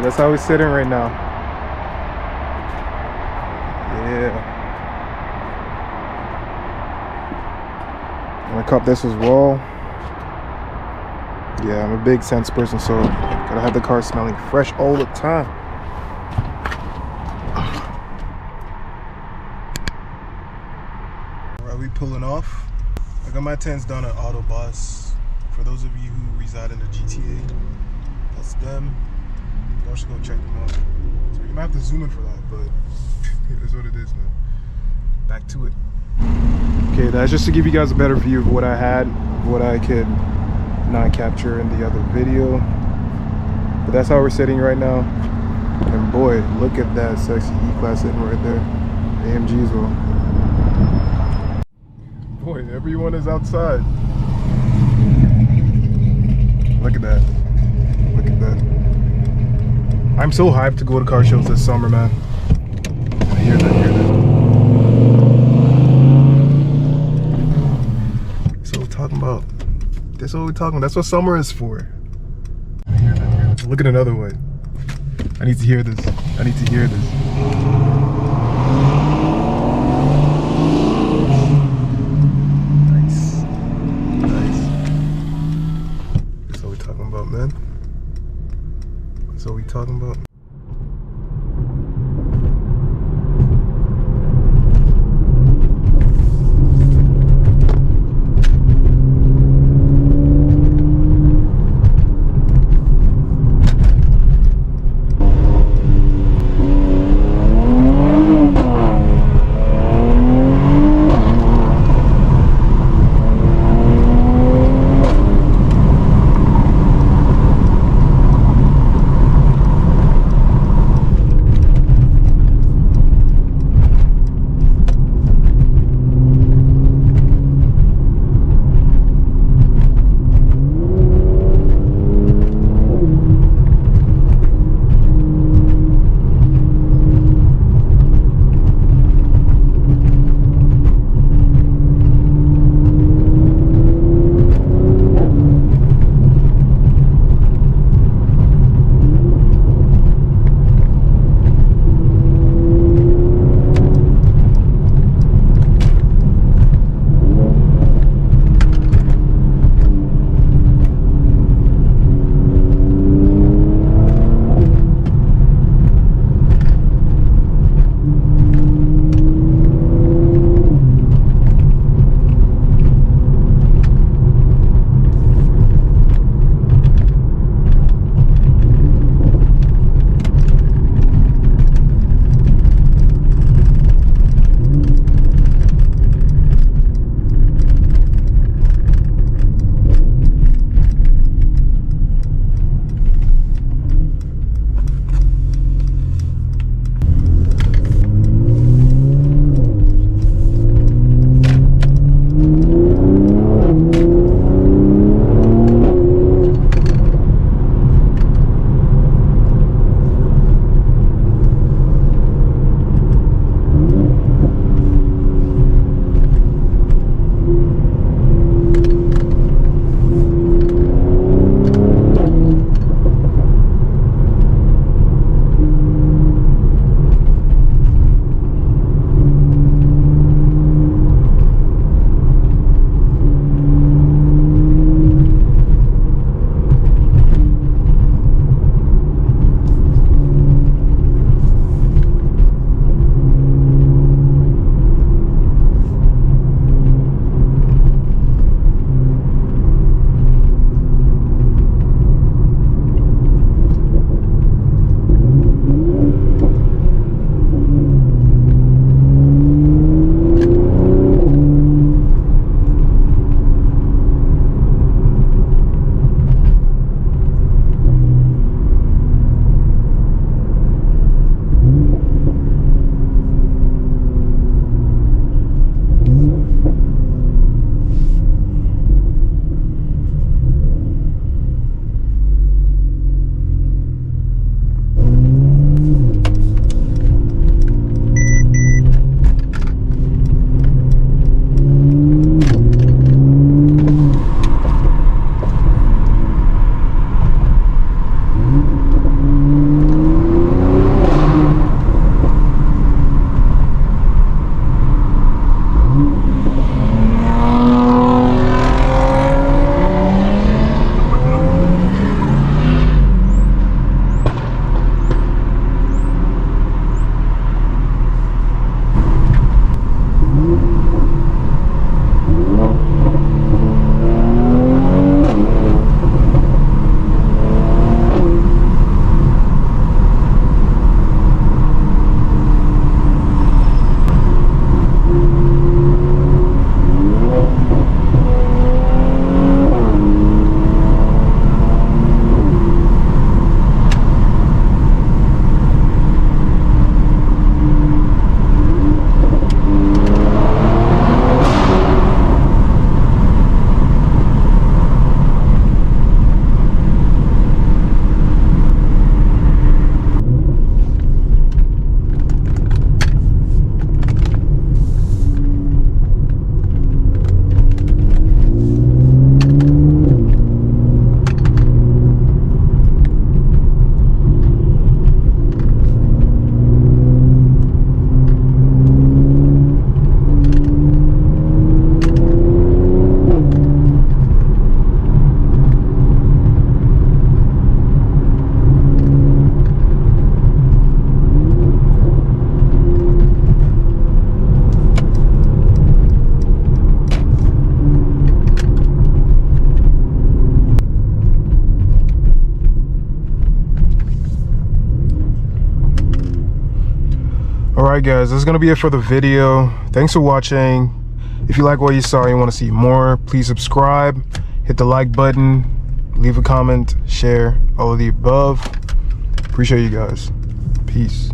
that's how we're sitting right now. Yeah. I'm gonna cup this as well. Yeah, I'm a big scents person, so gotta have the car smelling fresh all the time. Alright, we pulling off. I got my tents done at Autoboss. For those of you who reside in the GTA, that's them. Y'all should go check them out. So you might have to zoom in for that, but it is what it is, man. Back to it. Okay, that's just to give you guys a better view of what I had, what I could not capture in the other video. But that's how we're sitting right now. And boy, look at that sexy E-Class sitting right there. AMG as well. Boy, everyone is outside. Look at that. Look at that. I'm so hyped to go to car shows this summer, man. I hear that, That's what we're talking about. That's what we're talking about. That's what summer is for. I hear that. Look at another one. I need to hear this. I need to hear this. Nice. Nice. That's what we're talking about, man. That's what we're talking about. Alright guys, this is gonna be it for the video. Thanks for watching. If you like what you saw and you want to see more, please subscribe, hit the like button, leave a comment, share, all of the above. Appreciate you guys. Peace.